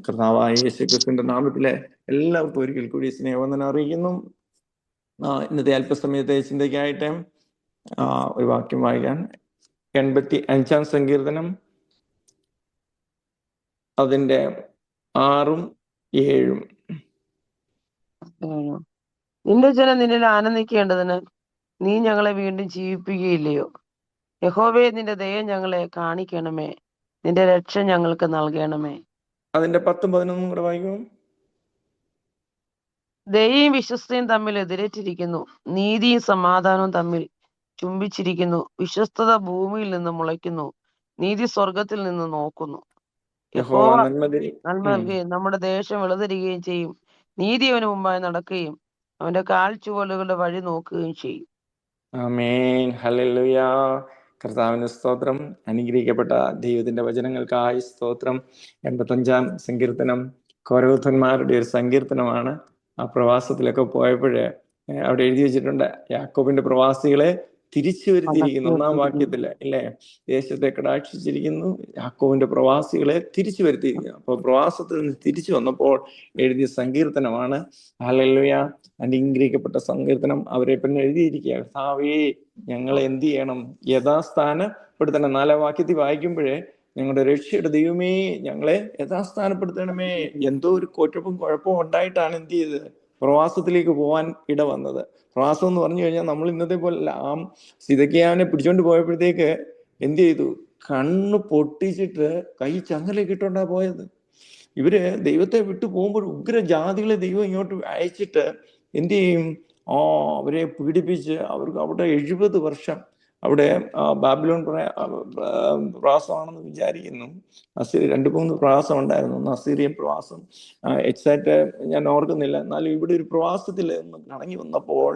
കർത്താവായ യേശുക്രിസ്തുവിന്റെ നാമത്തിലെ എല്ലാവർക്കും ഒരിക്കൽ കൂടി സ്നേഹവന്ദനം അറിയിക്കുന്നു. ഇന്നത്തെ അല്പസമയത്തെ ചിന്തയ്ക്കായിട്ട് ഒരു വാക്യം വായിക്കാൻ 85-ാം സങ്കീർത്തനം അതിന്റെ 6-ഉം 7-ഉം. നിന്റെ ജനം നിന്നിൽ ആനന്ദിക്കേണ്ടതിന് നീ ഞങ്ങളെ വീണ്ടും ജീവിപ്പിക്കുകയില്ലയോ? യഹോവേ, നിന്റെ ദയ ഞങ്ങളെ കാണിക്കണമേ, നിന്റെ രക്ഷ ഞങ്ങൾക്ക് നൽകണമേ. അതിന്റെ 10-ഉം 11-ഉം കൂടെ വായിക്കും. ദയയും വിശ്വസ്തയും തമ്മിൽ എതിരേറ്റിരിക്കുന്നു, നീതിയും സമാധാനവും തമ്മിൽ ചുംബിച്ചിരിക്കുന്നു. വിശ്വസ്തത ഭൂമിയിൽ നിന്ന് മുളയ്ക്കുന്നു, നീതി സ്വർഗത്തിൽ നിന്ന് നോക്കുന്നു. യഹോവ നന്മ നൽകുകയും നമ്മുടെ ദേശം വിളതരികയും ചെയ്യും. നീതി അവന് മുമ്പായി നടക്കുകയും അവന്റെ കാൽച്ചുവടുകളുടെ വഴി നോക്കുകയും ചെയ്യും. ആമേൻ. ഹല്ലേലൂയ. കർത്താവിന് സ്തോത്രം. അനുഗ്രഹിക്കപ്പെട്ട ദൈവത്തിന്റെ വചനങ്ങൾക്കായി സ്തോത്രം. 85-ാം സങ്കീർത്തനം കോരഹൂഥന്മാരുടെ ഒരു സങ്കീർത്തനമാണ്. ആ പ്രവാസത്തിലൊക്കെ പോയപ്പോഴേ അവിടെ എഴുതി വെച്ചിട്ടുണ്ട്, യാക്കോബിന്റെ പ്രവാസികളെ തിരിച്ചു വരുത്തിയിരിക്കുന്നു. 1-ാം വാക്യത്തില് ഇല്ലേ, ദേശത്തെ കടാക്ഷിച്ചിരിക്കുന്നു, യാക്കോബിന്റെ പ്രവാസികളെ തിരിച്ചു വരുത്തിയിരിക്കുന്നു. അപ്പൊ പ്രവാസത്തിൽ നിന്ന് തിരിച്ചു വന്നപ്പോൾ എഴുതിയ സങ്കീർത്തനമാണ്. ഹല്ലേലൂയ. അനുഗ്രഹിക്കപ്പെട്ട സങ്കീർത്തനം അവരെ പിന്നെ എഴുതിയിരിക്കുക. കർത്താവേ, ഞങ്ങളെ എന്ത് ചെയ്യണം? യഥാസ്ഥാനപ്പെടുത്തണം. 4-ാം വാക്യത്തിൽ വായിക്കുമ്പോഴേ, ഞങ്ങളുടെ രക്ഷയുടെ ദൈവമേ, ഞങ്ങളെ യഥാസ്ഥാനപ്പെടുത്തണമേ. എന്തോ ഒരു കുഴപ്പവും ഉണ്ടായിട്ടാണ് എന്ത് ചെയ്തത്? പ്രവാസത്തിലേക്ക് പോകാൻ ഇട വന്നത്. പ്രവാസം എന്ന് പറഞ്ഞു കഴിഞ്ഞാൽ നമ്മൾ ഇന്നത്തെ പോലെ സിദക്കിയാവിനെ പിടിച്ചോണ്ട് പോയപ്പോഴത്തേക്ക് എന്ത് ചെയ്തു? കണ്ണ് പൊട്ടിച്ചിട്ട് കൈ ചങ്ങലൊക്കെ ഇട്ടോണ്ടാ പോയത്. ഇവര് ദൈവത്തെ വിട്ടു പോകുമ്പോൾ ഉഗ്രജാതികളെ ദൈവം ഇങ്ങോട്ട് അയച്ചിട്ട് എന്ത് ചെയ്യും? അവരെ പീഡിപ്പിച്ച് അവർക്ക് അവിടെ 70 വർഷം അവിടെ ബാബിലോൺ പ്രവാസമാണെന്ന് വിചാരിക്കുന്നു. 2-3 പ്രവാസം ഉണ്ടായിരുന്നു. ഒന്ന് അസീറിയൻ പ്രവാസം, എക്സാക്റ്റ് ഞാൻ ഓർക്കുന്നില്ല. എന്നാലും ഇവിടെ ഒരു പ്രവാസത്തിൽ കടങ്ങി വന്നപ്പോൾ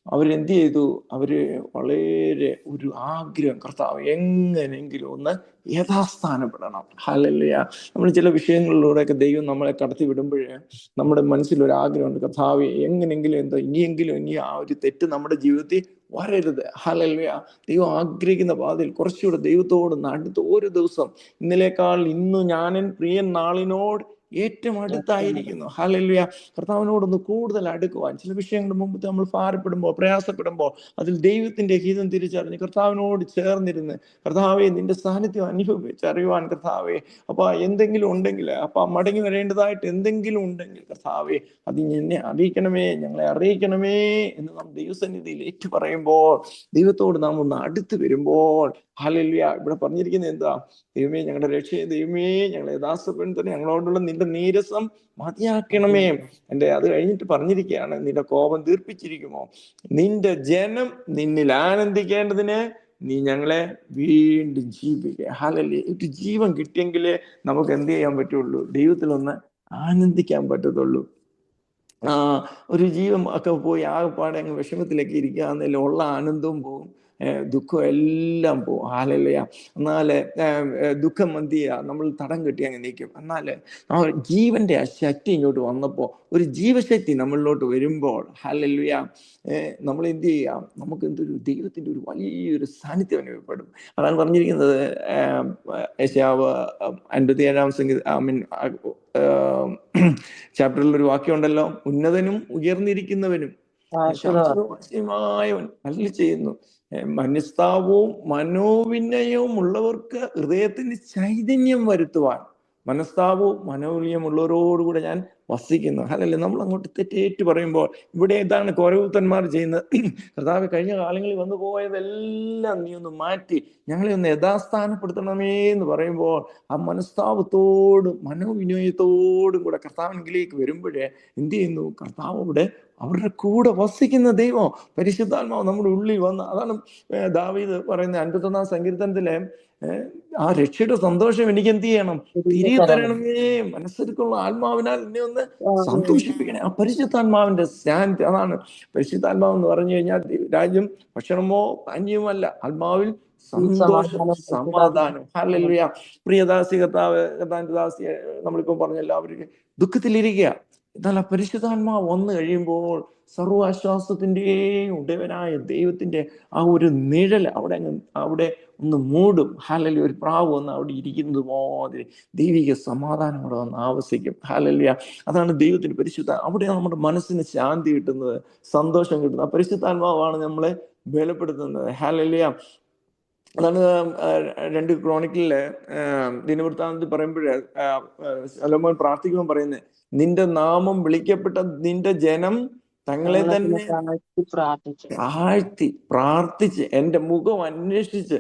അവരെന്ത് ചെയ്തു? അവര് വളരെ ഒരു ആഗ്രഹം, കർത്താവ് എങ്ങനെയെങ്കിലും ഒന്ന് യഥാസ്ഥാനപ്പെടണം. ഹല്ലേലൂയ. നമ്മൾ ചില വിഷയങ്ങളിലൂടെയൊക്കെ ദൈവം നമ്മളെ കടത്തി വിടുമ്പോഴേ നമ്മുടെ മനസ്സിലൊരാഗ്രഹമുണ്ട്, കർത്താവ് എങ്ങനെയെങ്കിലും ഇനി ആ ഒരു തെറ്റ് നമ്മുടെ ജീവിതത്തിൽ വരരുത്. ഹല്ലേലൂയ. ദൈവം ആഗ്രഹിക്കുന്ന പാതയിൽ കുറച്ചുകൂടെ ദൈവത്തോട് അടുത്ത് ഓരോ ദിവസം ഇന്നലേക്കാൾ ഇന്ന് ഞാനൻ പ്രിയൻ നാളിനോട് ഏറ്റവും അടുത്തായിരിക്കുന്നു. ഹല്ലേലൂയ. കർത്താവിനോടൊന്ന് കൂടുതൽ അടുക്കുവാൻ, ചില വിഷയങ്ങളുടെ മുമ്പ് നമ്മൾ ഭാരപ്പെടുമ്പോൾ പ്രയാസപ്പെടുമ്പോൾ അതിൽ ദൈവത്തിന്റെ ഹിതം തിരിച്ചറിഞ്ഞ് കർത്താവിനോട് ചേർന്നിരുന്ന്, കർത്താവെ നിന്റെ സാന്നിധ്യം അനുഭവിച്ചറിയുവാൻ, കർത്താവെ അപ്പൊ എന്തെങ്കിലും ഉണ്ടെങ്കിൽ, അപ്പൊ മടങ്ങി വരേണ്ടതായിട്ട് എന്തെങ്കിലും ഉണ്ടെങ്കിൽ കർത്താവെ അത് എന്നെ അറിയിക്കണമേ, ഞങ്ങളെ അറിയിക്കണമേ എന്ന് നാം ദൈവസന്നിധിയിൽ ഏറ്റു പറയുമ്പോൾ, ദൈവത്തോട് നാം ഒന്ന് അടുത്ത് വരുമ്പോൾ, ഹല്ലേലൂയ, ഇവിടെ പറഞ്ഞിരിക്കുന്നത് എന്താ? ദൈവമേ, ഞങ്ങളുടെ രക്ഷയെ ദൈവമേ, ഞങ്ങളെ യഥാസ്ഥപ്പെടുത്തണമേ, ഞങ്ങളോടുള്ള നിന്റെ നീരസം മതിയാക്കണമേ. അത് കഴിഞ്ഞിട്ട് പറഞ്ഞിരിക്കുകയാണ്, നിന്റെ കോപം തീർപ്പിച്ചിരിക്കുമോ? നിന്റെ ജനം നിന്നിൽ ആനന്ദിക്കേണ്ടതിന് നീ ഞങ്ങളെ വീണ്ടും ജീവിപ്പിക്കുക. ഹല്ലേലൂയ. ഒരു ജീവൻ കിട്ടിയെങ്കിലേ നമുക്ക് എന്ത് ചെയ്യാൻ പറ്റുള്ളൂ? ദൈവത്തിലൊന്ന് ആനന്ദിക്കാൻ പറ്റത്തുള്ളൂ. ഒരു ജീവൻ ഒക്കെ പോയി ആകെപ്പാടെ അങ്ങ് വിഷമത്തിലേക്ക് ഇരിക്കുക എന്നതിൽ ഉള്ള ആനന്ദവും പോകും, ദുഃഖം എല്ലാം പോകും. ഹല്ലേലൂയ. എന്നാല് ദുഃഖം എന്ത് ചെയ്യുക? നമ്മൾ തടം കെട്ടി അങ്ങ് നിൽക്കും. എന്നാല് ആ ജീവന്റെ ആ ശക്തി ഇങ്ങോട്ട് വന്നപ്പോൾ, ഒരു ജീവശക്തി നമ്മളിലോട്ട് വരുമ്പോൾ, ഹല്ലേലൂയ, നമ്മൾ എന്ത് ചെയ്യാം? നമുക്ക് എന്തൊരു ദൈവത്തിന്റെ ഒരു വലിയൊരു സാന്നിധ്യം അനുഭവപ്പെടും. അതാണ് പറഞ്ഞിരിക്കുന്നത്. യെശയ്യാവ് 57-ാം ചാപ്റ്ററിൽ ഒരു വാക്യം ഉണ്ടല്ലോ, ഉന്നതനും ഉയർന്നിരിക്കുന്നവനും ശാശ്വതവാസിയുമായവൻ അരുളി ചെയ്യുന്നു, മനസ്താപവും മനോവിനയവും ഉള്ളവർക്ക് ഹൃദയത്തിന് ചൈതന്യം വരുത്തുവാൻ, മനസ്താപവും മനോവിനയമുള്ളവരോടുകൂടെ ഞാൻ വസിക്കുന്നു. അതല്ലേ നമ്മൾ അങ്ങോട്ട് തെറ്റേറ്റ് പറയുമ്പോൾ ഇവിടെ ഇതാണ് കോരഹൂഥന്മാർ ചെയ്യുന്നത്. കർത്താവ് കഴിഞ്ഞ കാലങ്ങളിൽ വന്നു പോയതെല്ലാം നീ ഒന്ന് മാറ്റി ഞങ്ങളെ ഒന്ന് യഥാസ്ഥാനപ്പെടുത്തണമേ എന്ന് പറയുമ്പോൾ, ആ മനസ്താപത്തോടും മനോവിനയത്തോടും കൂടെ കർത്താവിലേക്ക് വരുമ്പോഴേ എന്ത് ചെയ്യുന്നു? കർത്താവ് അവിടെ അവരുടെ കൂടെ വസിക്കുന്ന ദൈവം, പരിശുദ്ധാത്മാവ് നമ്മുടെ ഉള്ളിൽ വന്ന്, അതാണ് ദാവീദ് പറയുന്നത് 51-ാം സങ്കീർത്തനത്തിലെ, ആ രക്ഷയുടെ സന്തോഷം എനിക്ക് എന്ത് ചെയ്യണം? തിരികെ തരണമേ, മനസ്സിലുള്ള ആത്മാവിനാൽ എന്നെ ഒന്ന് സന്തോഷിപ്പിക്കണേ. ആ പരിശുദ്ധാത്മാവിന്റെ ശാന്തി, അതാണ് പരിശുദ്ധാത്മാവ് എന്ന് പറഞ്ഞു കഴിഞ്ഞാൽ രാജ്യം ഭക്ഷണമോ പാനീയമല്ല, ആത്മാവിൽ സന്തോഷം, സമാധാനം. ഹല്ലേലൂയ. പ്രിയദാസി കർത്താവിന്റെ ദാസിയെ നമ്മളിപ്പോ പറഞ്ഞല്ലോ, അവർക്ക് ദുഃഖത്തിലിരിക്കുക. എന്നാൽ ആ പരിശുദ്ധാത്മാവ് വന്നു കഴിയുമ്പോൾ സർവാശ്വാസത്തിൻ്റെയും ഉടയവനായ ദൈവത്തിന്റെ ആ ഒരു നിഴൽ അവിടെ ഒന്ന് മൂടും. ഹല്ലേലൂയ. ഒരു പ്രാവ് വന്ന് അവിടെ ഇരിക്കുന്നത് മാതിരി ദൈവിക സമാധാനം അവിടെ വന്ന് ആവസിക്കും. ഹല്ലേലൂയ. അതാണ് ദൈവത്തിന് പരിശുദ്ധ. അവിടെയാണ് നമ്മുടെ മനസ്സിന് ശാന്തി കിട്ടുന്നത്, സന്തോഷം കിട്ടുന്നത്. ആ പരിശുദ്ധാത്മാവാണ് നമ്മളെ ബലപ്പെടുത്തുന്നത്. ഹല്ലേലൂയ. അതാണ് 2 ക്രോണിക്കലില് ദിനവൃത്താന്തത്തിൽ പറയുമ്പോഴേ ശലോമോൻ പ്രാർത്ഥിക്കുമ്പോൾ പറയുന്നത്, നിന്റെ നാമം വിളിക്കപ്പെട്ട നിന്റെ ജനം തങ്ങളെ തന്നെ താഴ്ത്തി പ്രാർത്ഥിച്ച് എന്റെ മുഖം അന്വേഷിച്ച്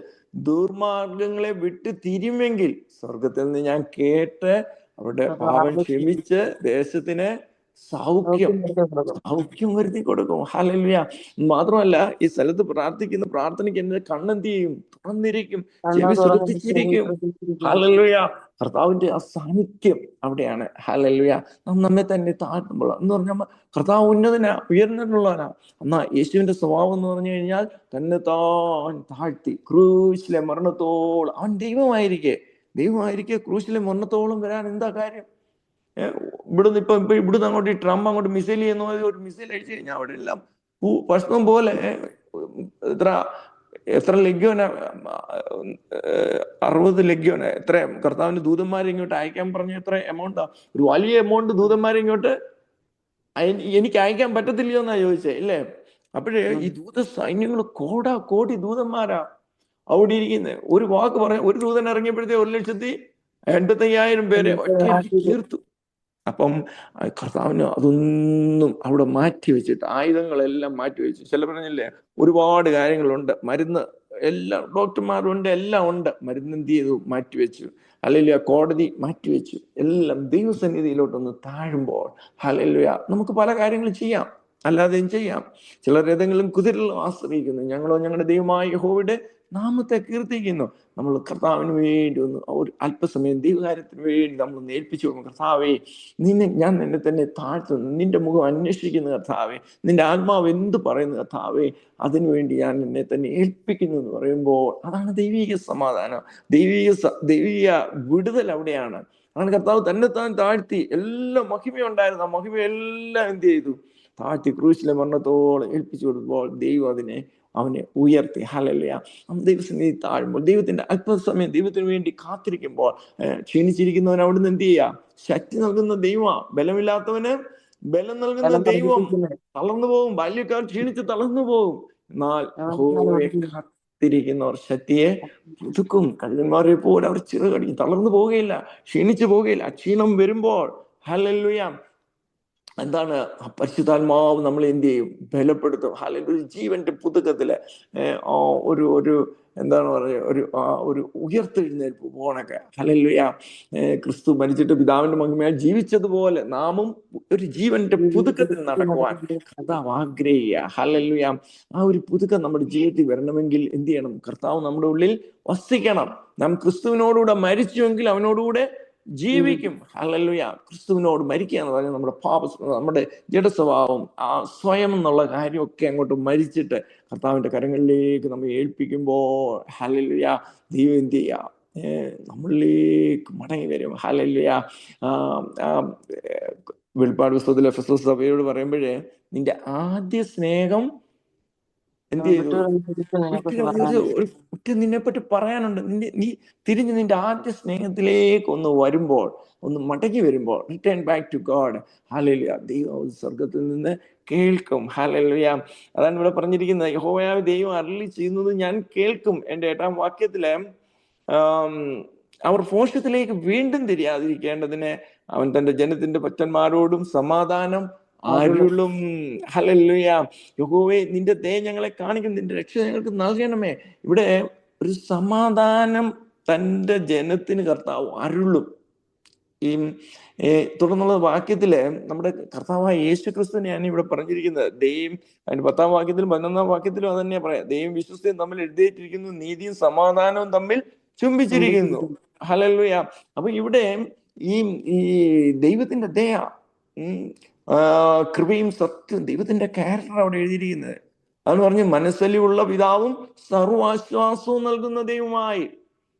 ദുർമാർഗങ്ങളെ വിട്ട് തിരിയുമെങ്കിൽ സ്വർഗത്തിൽ നിന്ന് ഞാൻ കേട്ട് അവരുടെ പാപം ക്ഷമിച്ച് ദേശത്തിന് സൗഖ്യം വരുത്തി കൊടുക്കും. ഹല്ലേലൂയ. മാത്രമല്ല ഈ സ്ഥലത്ത് പ്രാർത്ഥിക്കുന്ന പ്രാർത്ഥനയ്ക്ക് എന്റെ കണ്ണെന്ത് ചെയ്യും? തുറന്നിരിക്കും, ചെവി ശ്രദ്ധിച്ചിരിക്കും. ഹല്ലേലൂയ. കർത്താവിന്റെ ആ സാന്നിധ്യം അവിടെയാണ്. ഹല്ലേലൂയ. നമ്മെ തന്നെ താഴ്ത്തുമ്പോൾ എന്ന് പറഞ്ഞാൽ കർത്താവ് ഉയർന്നിട്ടുള്ളവനാ. എന്നാ യേശുവിന്റെ സ്വഭാവം എന്ന് പറഞ്ഞു കഴിഞ്ഞാൽ തന്നെ താഴ്ത്തി ക്രൂശിലെ മരണത്തോളം അവൻ ദൈവമായിരിക്കെ ക്രൂശിലെ മരണത്തോളം വരാൻ എന്താ കാര്യം? ഇവിടുന്ന് ഇവിടുന്ന് അങ്ങോട്ട് ട്രംപ് അങ്ങോട്ട് മിസൈൽ ചെയ്യുന്ന ഒരു മിസൈൽ അടിച്ചു കഴിഞ്ഞാൽ അവിടെ എല്ലാം ഭക്ഷണം പോലെ എത്ര ലഗ്യോന 60 ലഗ്യോന എത്ര കർത്താവിന്റെ ദൂതന്മാരെ ഇങ്ങോട്ട് അയക്കാൻ പറഞ്ഞ എത്ര എമൗണ്ടാ? ഒരു വലിയ എമൗണ്ട് ദൂതന്മാരെ ഇങ്ങോട്ട് എനിക്ക് അയക്കാൻ പറ്റത്തില്ലയോ എന്നാ ചോദിച്ചേ, ഇല്ലേ? അപ്പോഴേ ഈ ദൂത സൈന്യങ്ങൾ കോടി ദൂതന്മാരാ അവിടെ ഇരിക്കുന്നത്. ഒരു വാക്ക് പറഞ്ഞ ഒരു ദൂതൻ ഇറങ്ങിയപ്പോഴത്തേ 1,85,000 പേരെ തീർത്തു. അപ്പം കർത്താവിന് അതൊന്നും അവിടെ മാറ്റി വെച്ചിട്ട് ആയുധങ്ങളെല്ലാം മാറ്റി വെച്ചു. ചില പറഞ്ഞില്ലേ, ഒരുപാട് കാര്യങ്ങളുണ്ട്, മരുന്ന് എല്ലാം ഡോക്ടർമാരുണ്ട്, എല്ലാം ഉണ്ട്, മരുന്ന് എന്ത് ചെയ്തു? മാറ്റിവെച്ചു. ഹല്ലേലൂയ. കോടതി മാറ്റിവെച്ചു. എല്ലാം ദൈവസന്നിധിയിലോട്ടൊന്ന് താഴുമ്പോൾ ഹല്ലേലൂയ നമുക്ക് പല കാര്യങ്ങളും ചെയ്യാം, അല്ലാതെയും ചെയ്യാം. ചിലർ ഏതെങ്കിലും കുതിരകൾ ആശ്രയിക്കുന്നു. ഞങ്ങളോ ഞങ്ങളുടെ ദൈവമായ യഹോവയുടെ നാമത്തെ കീർത്തിക്കുന്നു. നമ്മൾ കർത്താവിന് വേണ്ടി ഒരു അല്പസമയം ദൈവകാര്യത്തിന് വേണ്ടി നമ്മൾ ഏൽപ്പിച്ചു കൊടുക്കും. കർത്താവേ, ഞാൻ നിന്നെ തന്നെ താഴ്ത്തുന്നു, നിന്റെ മുഖം അന്വേഷിക്കുന്നു കർത്താവേ, നിന്റെ ആത്മാവ് എന്ത് പറയുന്നു കർത്താവേ, അതിനുവേണ്ടി ഞാൻ എന്നെ തന്നെ ഏൽപ്പിക്കുന്നു എന്ന് പറയുമ്പോൾ അതാണ് ദൈവിക സമാധാനം, ദൈവിക വിടുതൽ അവിടെയാണ്. അതാണ് കർത്താവ് തന്നെത്താൻ താഴ്ത്തി. എല്ലാം മഹിമയുണ്ടായിരുന്നു, ആ മഹിമയെല്ലാം എന്ത് ചെയ്തു? താഴ്ത്തി ക്രൂശിലെ മരണത്തോളം ഏൽപ്പിച്ചു കൊടുക്കുമ്പോൾ ദൈവം അവനെ ഉയർത്തി. ഹല്ലേലൂയ. ദൈവസന്നിധി താഴുമ്പോൾ, ദൈവത്തിന്റെ അല്പസമയം ദൈവത്തിന് വേണ്ടി കാത്തിരിക്കുമ്പോൾ ക്ഷീണിച്ചിരിക്കുന്നവൻ അവിടുന്ന് എന്ത് ചെയ്യുക? ശക്തി നൽകുന്ന ദൈവമാ. ബലമില്ലാത്തവന് ബലം നൽകുന്ന ദൈവം. തളർന്നു പോകും, ബാല്യക്കാർ ക്ഷീണിച്ച് തളർന്നു പോകും. എന്നാൽ കാത്തിരിക്കുന്നവർ ശക്തിയെ പുതുക്കും. കഴുകന്മാരെ പോലെ അവർ ചിറകടിക്കും, തളർന്നു പോവുകയില്ല, ക്ഷീണിച്ചു പോവുകയില്ല. ക്ഷീണം വരുമ്പോൾ ഹല്ലേലൂയ എന്താണ്? പരിശുദ്ധാത്മാവ് നമ്മൾ എന്ത് ചെയ്യും? ബലപ്പെടുത്തും. ഹല്ലേലൂയ. ജീവന്റെ പുതുക്കത്തില് ഒരു എന്താണ് പറയുക, ഒരു ഉയർത്തെഴുന്നേൽപ്പ് പോണൊക്കെ. ഹല്ലേലൂയ. ക്രിസ്തു മരിച്ചിട്ട് പിതാവിന്റെ മഹിമയാൽ ജീവിച്ചതുപോലെ നാമും ഒരു ജീവന്റെ പുതുക്കത്തിൽ നടക്കുവാൻ കർത്താവ് ആഗ്രഹിക്കുക. ഹല്ലേലൂയ. ആ ഒരു പുതുക്കം നമ്മുടെ ജീവിതത്തിൽ വരണമെങ്കിൽ എന്ത് ചെയ്യണം? കർത്താവ് നമ്മുടെ ഉള്ളിൽ വസിക്കണം. നാം ക്രിസ്തുവിനോടുകൂടെ മരിച്ചുവെങ്കിൽ അവനോടുകൂടെ ജീവിക്കും. ഹല്ലേലൂയ. ക്രിസ്തുവിനോട് മരിക്കുക എന്ന് പറഞ്ഞാൽ നമ്മുടെ ജഡസ്വഭാവം, ആ സ്വയം എന്നുള്ള കാര്യമൊക്കെ അങ്ങോട്ട് മരിച്ചിട്ട് കർത്താവിന്റെ കരങ്ങളിലേക്ക് നമ്മൾ ഏൽപ്പിക്കുമ്പോൾ ഹല്ലേലൂയ ദൈവം എന്ത് ചെയ്യുക? നമ്മളിലേക്ക് മടങ്ങി വരും. ഹല്ലേലൂയ. വെളിപ്പാട് പുസ്തകത്തിലെ എഫെസോസ് സഭയോട് പറയുമ്പോഴേ, നിന്റെ ആദ്യ സ്നേഹം എന്ത് ചെയ്തു? നിന്നെ പറ്റി പറയാനുണ്ട്. നീ തിരിഞ്ഞ് നിന്റെ ആദ്യ സ്നേഹത്തിലേക്ക് ഒന്ന് വരുമ്പോൾ, ഒന്ന് മടങ്ങി വരുമ്പോൾ, return back to God. Hallelujah. ദൈവം സ്വർഗത്തിൽ നിന്ന് കേൾക്കും. ഹല്ലേലൂയ. അതാണ് ഇവിടെ പറഞ്ഞിരിക്കുന്നത്. യഹോവയായ ദൈവം അരുളി ചെയ്യുന്നത് ഞാൻ കേൾക്കും. എൻ്റെ 8-ാം വാക്യത്തില് അവർ ഭോഷത്തിലേക്ക് വീണ്ടും തിരിയാതിരിക്കേണ്ടതിന് അവൻ തന്റെ ജനത്തിന്റെ ഭക്തന്മാരോടും സമാധാനം അരുളും. ഹല്ലേലൂയ. യഹോവേ, നിന്റെ ദയ ഞങ്ങളെ കാണിക്കും, നിന്റെ രക്ഷ ഞങ്ങൾക്ക് നൽകണമേ. ഇവിടെ ഒരു സമാധാനം തന്റെ ജനത്തിന് കർത്താവ് അരുളും. ഈ തുടർന്നുള്ള വാക്യത്തില് നമ്മുടെ കർത്താവായ യേശു ക്രിസ്തുവിനെയാണ് ഇവിടെ പറഞ്ഞിരിക്കുന്നത്. ദൈവം അതിന്റെ 10-ാം വാക്യത്തിലും 11-ാം വാക്യത്തിലും അത് തന്നെയാ പറയാം. ദൈവം വിശ്വസ്തയും തമ്മിൽ എഴുതിയിട്ടിരിക്കുന്നു, നീതിയും സമാധാനവും തമ്മിൽ ചുംബിച്ചിരിക്കുന്നു. ഹല്ലേലൂയ. അപ്പൊ ഇവിടെ ഈ ദൈവത്തിന്റെ ദയ, കൃപയും സത്യം, ദൈവത്തിന്റെ ക്യാരക്ടർ അവിടെ എഴുതിയിരിക്കുന്നത്. അതെന്ന് പറഞ്ഞ് മനസ്സലിയുള്ള പിതാവും സർവാശ്വാസവും നൽകുന്ന ദൈവമായി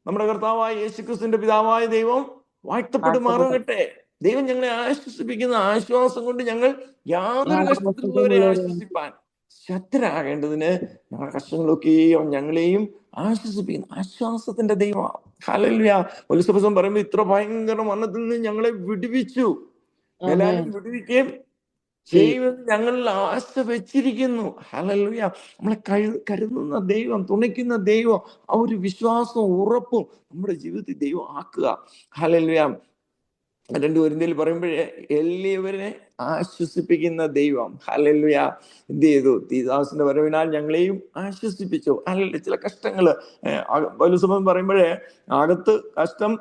നമ്മുടെ കർത്താവായ യേശുക്രിസ്തുവിന്റെ പിതാവായ ദൈവം വാഴ്ത്തപ്പെടുമാറാകട്ടെ. ദൈവം ഞങ്ങളെ ആശ്വസിപ്പിക്കുന്ന ആശ്വാസം കൊണ്ട് ഞങ്ങൾ യാതൊരു കഷ്ടത്തിലുള്ളവരെ ആശ്വസിപ്പാൻ ശക്തരാകേണ്ടതിന് ഞങ്ങളുടെ കഷ്ടങ്ങളൊക്കെയും ഞങ്ങളെയും ആശ്വസിപ്പിക്കുന്നു. ആശ്വാസത്തിന്റെ ദൈവമാണ്. ഹല്ലേലൂയ. പൗലോസ് പറയുമ്പോൾ ഇത്ര ഭയങ്കര മരണത്തിൽ നിന്ന് ഞങ്ങളെ വിടുവിച്ചു, എല്ലാവരും വിടുവിക്കുകയും ചെയ്യുമെന്ന് ഞങ്ങളിൽ ആശ വെച്ചിരിക്കുന്നു. ഹല്ലേലൂയ. നമ്മളെ കരുതുന്ന ദൈവം, തുണയ്ക്കുന്ന ദൈവം, ആ ഒരു വിശ്വാസവും ഉറപ്പും നമ്മുടെ ജീവിതത്തിൽ ദൈവം ആക്കുക. ഹല്ലേലൂയ. 2 കൊരിന്ത്യയിൽ പറയുമ്പോഴേ എല്ലാവരെ ആശ്വസിപ്പിക്കുന്ന ദൈവം. ഹല്ലേലൂയ. എന്ത് ചെയ്തു? തീദാസിന്റെ വരവിനാൽ ഞങ്ങളെയും ആശ്വസിപ്പിച്ചു. ഹല്ലേലൂയ. ചില കഷ്ടങ്ങള് പൗലോസ് പറയുമ്പോഴേ അകത്ത് കഷ്ടം,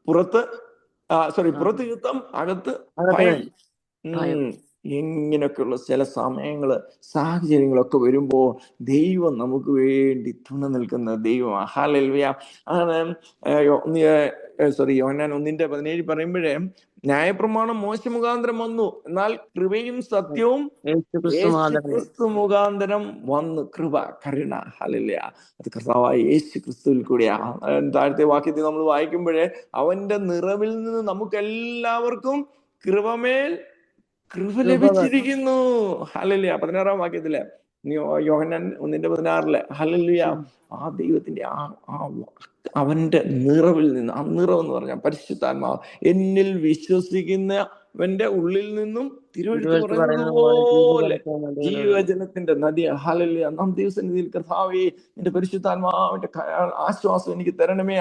പുറത്ത് പുറത്ത് യുദ്ധം, അകത്ത് ഭയം. ഇങ്ങനെയൊക്കെയുള്ള ചില സമയങ്ങള്, സാഹചര്യങ്ങളൊക്കെ വരുമ്പോൾ ദൈവം നമുക്ക് വേണ്ടി തുണ നിൽക്കുന്ന ദൈവമാണ്. ഹല്ലേലൂയ. ആണ് യോഹന്നാൻ 1:17 പറയുമ്പോഴേ ന്യായപ്രമാണം മോശ മുഖാന്തരം വന്നു, എന്നാൽ കൃപയും സത്യവും യേശുക്രിസ്തു മുഖാന്തരം വന്നു. കൃപ, കരുണ. ഹല്ലേലൂയ. അത് കർത്താവായ യേശു ക്രിസ്തുവിൽ കൂടിയാ. താഴത്തെ വാക്യത്തിൽ നമ്മൾ വായിക്കുമ്പോഴേ അവന്റെ നിറവിൽ നിന്ന് നമുക്ക് എല്ലാവർക്കും കൃപമേൽ കൃപ ലഭിച്ചിരിക്കുന്നു. ഹല്ലേലൂയ. 16-ാം വാക്യത്തില് യോഹന്നാൻ 1:16 ഹല്ലേലൂയ. ആ ദൈവത്തിന്റെ അവന്റെ നിറവിൽ നിന്ന്, ആ നിറവ് എന്ന് പറഞ്ഞാൽ പരിശുദ്ധാത്മാവ്, എന്നിൽ വിശ്വസിക്കുന്നവന്റെ ഉള്ളിൽ നിന്നും തിരുവെഴുത്ത് പറയുന്നത് പോലെ ജീവജലത്തിന്റെ നദി. ഹല്ലേലൂയ. നാം ദൈവസന്നിധിയിൽ കർത്താവേ, എന്റെ പരിശുദ്ധാത്മാവിന്റെ ആശ്വാസം എനിക്ക് തരണമേ,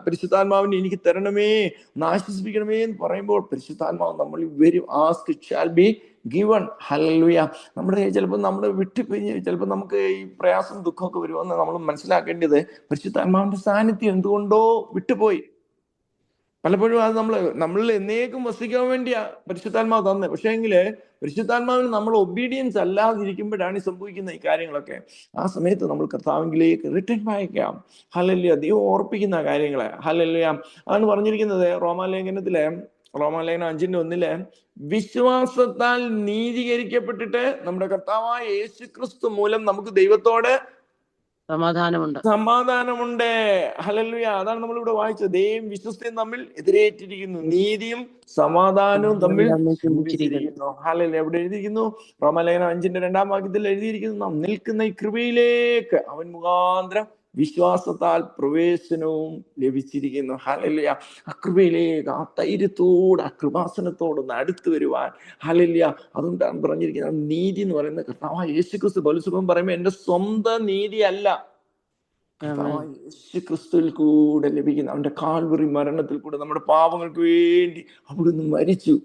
പരിശുദ്ധാത്മാവിനെ എനിക്ക് തരണമേ, ഒന്ന് ആശ്വസിപ്പിക്കണമേ എന്ന് പറയുമ്പോൾ പരിശുദ്ധാത്മാവ് നമ്മൾ വരും. Ask shall be given. Hallelujah. നമ്മുടെ ചിലപ്പോൾ നമ്മൾ വിട്ടുപിരിഞ്ഞ്, ചിലപ്പോൾ നമുക്ക് ഈ പ്രയാസം ദുഃഖമൊക്കെ വരുമെന്ന് നമ്മൾ മനസ്സിലാക്കേണ്ടത് പരിശുദ്ധാത്മാവിന്റെ സാന്നിധ്യം എന്തുകൊണ്ടോ വിട്ടുപോയി. പലപ്പോഴും അത് നമ്മൾ എന്നേക്കും വസിക്കാൻ വേണ്ടിയാ പരിശുദ്ധാത്മാവ് തന്നെ. പക്ഷേ എങ്കില് പരിശുദ്ധാത്മാവിന് നമ്മൾ ഒബീഡിയൻസ് അല്ലാതിരിക്കുമ്പോഴാണ് സംഭവിക്കുന്ന ഈ കാര്യങ്ങളൊക്കെ. ആ സമയത്ത് നമ്മൾ കർത്താവിലേക്ക് റിട്ടേൺ വായിക്കാം. ഹല്ലേലൂയ. ദൈവം ഓർപ്പിക്കുന്ന കാര്യങ്ങളെ. ഹല്ലേലൂയ. ആണ് പറഞ്ഞിരിക്കുന്നത് റോമാലേഖനം 5:1 വിശ്വാസത്താൽ നീതീകരിക്കപ്പെട്ടിട്ട് നമ്മുടെ കർത്താവായ യേശു ക്രിസ്തു മൂലം നമുക്ക് ദൈവത്തോട് സമാധാനമുണ്ട്. ഹല്ലേലൂയ. അതാണ് നമ്മളിവിടെ വായിച്ചത്. ദൈവം വിശ്വസ്തയും തമ്മിൽ എതിരേറ്റിരിക്കുന്നു, നീതിയും സമാധാനവും തമ്മിൽ ചുംബിച്ചിരിക്കുന്നു. ഹല്ലേലൂയ. എവിടെ എഴുതിയിരിക്കുന്നു? റോമാലേഖനം 5:2 വാക്യത്തിൽ എഴുതിയിരിക്കുന്നു, നാം നിൽക്കുന്ന ഈ കൃപയിലേക്ക് അവൻ മുഖാന്തരം വിശ്വാസത്താൽ പ്രവേശനവും ലഭിച്ചിരിക്കുന്നു. ഹല്ലേലൂയ. ആ കൃപയിലേക്ക്, ആ ധൈര്യത്തോട്, ആ കൃപാസനത്തോടൊന്ന് അടുത്ത് വരുവാൻ. ഹല്ലേലൂയ. അതുകൊണ്ടാണ് പറഞ്ഞിരിക്കുന്നത് നീതി എന്ന് പറയുന്നത് കർത്താവായ യേശുക്രിസ്തു. പൗലോസ് പറയുമ്പോൾ എന്റെ സ്വന്തം നീതി അല്ല, കർത്താവായ യേശുക്രിസ്തുവിൽ കൂടെ ലഭിക്കുന്ന അവന്റെ കാൽവറി മരണത്തിൽ കൂടെ നമ്മുടെ പാപങ്ങൾക്ക് വേണ്ടി അവിടുന്ന് മരിച്ചു.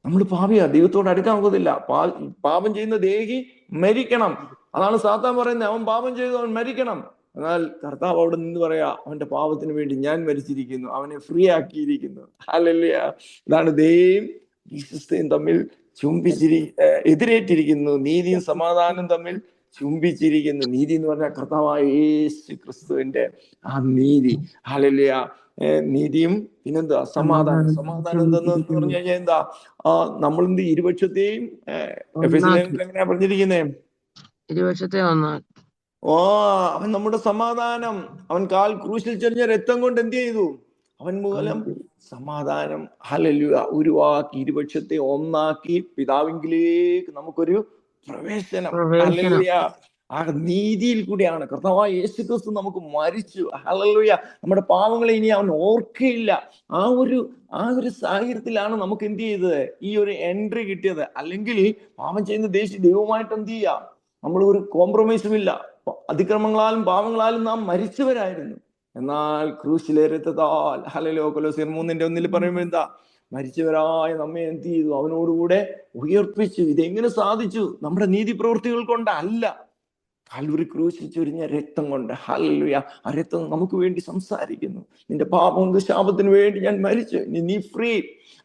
നമ്മൾ പാപിയാ, ദൈവത്തോട് അടുക്കാൻ ഒക്കത്തില്ല. പാപം ചെയ്യുന്ന ദേഹി മരിക്കണം. അതാണ് സാത്താൻ പറയുന്നത്, അവൻ പാപം ചെയ്തു, അവൻ മരിക്കണം. എന്നാൽ കർത്താവ് അവിടെ നിന്ന് പറയാ, അവന്റെ പാപത്തിന് വേണ്ടി ഞാൻ മരിച്ചിരിക്കുന്നു, അവനെ ഫ്രീ ആക്കിയിരിക്കുന്നു. ഹല്ലേലൂയ. ഇതാണ് ദൈവം വിശ്വസ്തയും തമ്മിൽ എതിരേറ്റിരിക്കുന്നു, നീതിയും സമാധാനം തമ്മിൽ ചുംബിച്ചിരിക്കുന്നു. നീതി എന്ന് പറഞ്ഞാൽ കർത്താവായ യേശു ക്രിസ്തുവിന്റെ ആ നീതി. ഹല്ലേലൂയ. നീതിയും പിന്നെന്താ? സമാധാനം. സമാധാനം എന്തെന്ന് പറഞ്ഞു കഴിഞ്ഞാൽ എന്താ? നമ്മളെന്ത് ഇരുപക്ഷത്തെയും എങ്ങനെയാ പറഞ്ഞിരിക്കുന്നേ? അവൻ നമ്മുടെ സമാധാനം. അവൻ ക്രൂശിൽ ചൊരിഞ്ഞ രക്തം കൊണ്ട് എന്ത് ചെയ്തു? അവൻ മൂലം സമാധാനം. ഹല്ലേലൂയ. ഉരുവാക്കി ഇരുപക്ഷത്തെ ഒന്നാക്കി പിതാവിങ്കിലേക്ക് നമുക്കൊരു പ്രവേശനം. ഹല്ലേലൂയ. ആ നീതിയിൽ കൂടിയാണ് കർത്താവായ യേശുക്രിസ്തു നമുക്ക് മരിച്ചു. ഹല്ലേലൂയ. നമ്മുടെ പാവങ്ങളെ ഇനി അവൻ ഓർക്കയില്ല. ആ ഒരു സാഹചര്യത്തിലാണ് നമുക്ക് എന്ത് ചെയ്തത്? ഈ ഒരു എൻട്രി കിട്ടിയത്. അല്ലെങ്കിൽ പാപം ചെയ്യുന്ന ദൈവമായിട്ട് എന്ത് ചെയ്യാ? നമ്മൾ ഒരു കോംപ്രമൈസും ഇല്ല. അതിക്രമങ്ങളാലും പാവങ്ങളാലും നാം മരിച്ചവരായിരുന്നു. എന്നാൽ ക്രൂശിലെ രക്തത്താൽ, ഹല്ലേലൂയ, കൊലോസ്യർ 3:1 പറയുമ്പോൾ എന്താ? മരിച്ചവരായ നമ്മെ എന്ത് ചെയ്തു? അവനോടുകൂടെ ഉയർപ്പിച്ചു. ഇതെങ്ങനെ സാധിച്ചു? നമ്മുടെ നീതി പ്രവൃത്തികൾ കൊണ്ടല്ല, കാൽവറി ക്രൂശിൽ ചൊരിഞ്ഞ രക്തം കൊണ്ട്. ഹല്ലേലൂയ. ആ രക്തം നമുക്ക് വേണ്ടി സംസാരിക്കുന്നു. നിന്റെ പാപം ശാപത്തിന് വേണ്ടി ഞാൻ മരിച്ചു, നീ ഫ്രീ.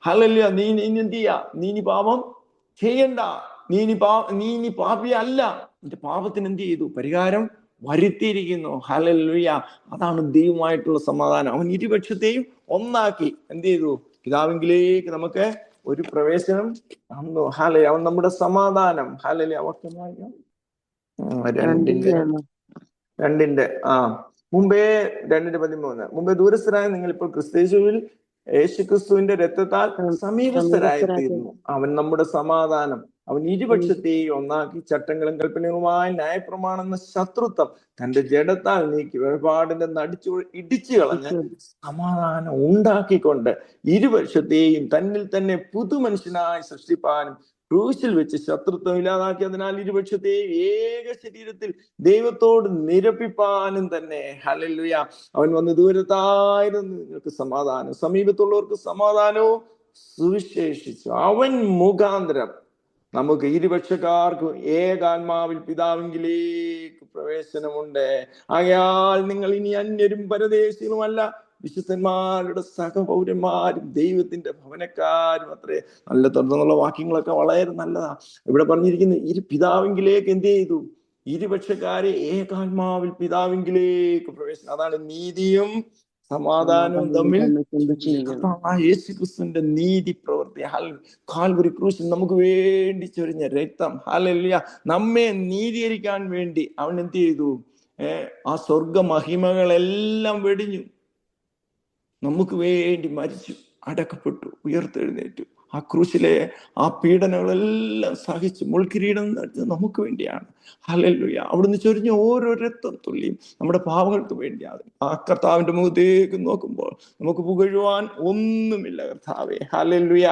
ഹല്ലേലൂയ. നീ എന്ത് ചെയ്യാ? നീ പാപം ചെയ്യണ്ട, നീ പാപിയല്ല. നിന്റെ പാപത്തിന് എന്ത് ചെയ്തു? പരിഹാരം വരുത്തിയിരിക്കുന്നു. ഹല്ലേലൂയ. അതാണ് ദൈവമായിട്ടുള്ള സമാധാനം. അവൻ ഇരുപക്ഷത്തെയും ഒന്നാക്കി എന്ത് ചെയ്തു? പിതാവിങ്കിലേക്ക് നമുക്ക് ഒരു പ്രവേശനം തന്നു. ഹല്ലേലൂയ. അവൻ നമ്മുടെ സമാധാനം. ഹല്ലേലൂയ. മുമ്പേ 2:13 മുമ്പേ ദൂരസ്ഥരായ നിങ്ങൾ ഇപ്പോൾ ക്രിസ്തുയേശുവിൽ യേശുക്രിസ്തുവിന്റെ രക്തത്താൽ സമീപസ്ഥരായി സമീപസ്ഥരാക്കി തീർന്നു. അവൻ നമ്മുടെ സമാധാനം. അവൻ ഇരുപക്ഷത്തെയും ഒന്നാക്കി ചട്ടങ്ങളും കൽപ്പനകളുമായ ന്യായപ്രമാണം എന്ന ശത്രുത്വം തന്റെ ജഡത്താൽ നീക്കി വേർപാടിന്റെ നടിച്ചു ഇടിച്ചു കളഞ്ഞ് സമാധാനം ഉണ്ടാക്കിക്കൊണ്ട് ഇരുപക്ഷത്തെയും തന്നിൽ തന്നെ പുതുമനുഷ്യനായി സൃഷ്ടിപ്പാനും ക്രൂശിൽ വെച്ച് ശത്രുത്വം ഇല്ലാതാക്കി. അതിനാൽ ഇരുപക്ഷത്തെയും ഏക ശരീരത്തിൽ ദൈവത്തോട് നിരപ്പിപ്പാനും തന്നെ. ഹല്ലേലൂയ. അവൻ വന്ന് ദൂരത്തായിരുന്നു നിങ്ങൾക്ക് സമാധാനം, സമീപത്തുള്ളവർക്ക് സമാധാനവും സുവിശേഷിച്ചു. അവൻ മുഖാന്തരം നമുക്ക് ഇരുപക്ഷക്കാർക്കും ഏകാത്മാവിൽ പിതാവിങ്കിലേക്ക് പ്രവേശനമുണ്ട്. ആകയാൽ നിങ്ങൾ ഇനി അന്യരും പരദേശികളുമല്ല, വിശുദ്ധന്മാരുടെ സഹപൗരന്മാരും ദൈവത്തിന്റെ ഭവനക്കാരും അത്രേ. നല്ല തുടർന്നുള്ള വാക്യങ്ങളൊക്കെ വളരെ നല്ലതാ. ഇവിടെ പറഞ്ഞിരിക്കുന്നത് പിതാവിങ്കിലേക്ക് എന്ത് ചെയ്തു? ഇരുപക്ഷക്കാരെ ഏകാത്മാവിൽ പിതാവിങ്കിലേക്ക് പ്രവേശനം. അതാണ് നീതിയും സമാധാനവും തമ്മിൽ യേശുക്രിസ്തുവിന്റെ നീതി പ്രവൃത്തി. കാൽവരി ക്രൂശിൽ നമുക്ക് വേണ്ടി ചൊരിഞ്ഞ രക്തം. ഹല്ലേലൂയ. നമ്മെ നീതീകരിക്കാൻ വേണ്ടി അവൻ എന്ത് ചെയ്തു? ആ സ്വർഗ മഹിമകളെല്ലാം വെടിഞ്ഞു, നമുക്ക് വേണ്ടി മരിച്ചു, അടക്കപ്പെട്ടു, ഉയർത്തെഴുന്നേറ്റു. ആ ക്രൂശിലെ ആ പീഡനങ്ങളെല്ലാം സഹിച്ച് മുൾക്കിരീടം നമുക്ക് വേണ്ടിയാണ്. ഹല്ലേലൂയ. അവിടുന്ന് ചൊരിഞ്ഞ ഓരോ രക്തം തുള്ളിയും നമ്മുടെ പാവങ്ങൾക്ക് വേണ്ടിയാണ്. ആ കർത്താവിന്റെ മുഖത്തേക്ക് നോക്കുമ്പോൾ നമുക്ക് പുകഴുവാൻ ഒന്നുമില്ല കർത്താവേ. ഹല്ലേലൂയ.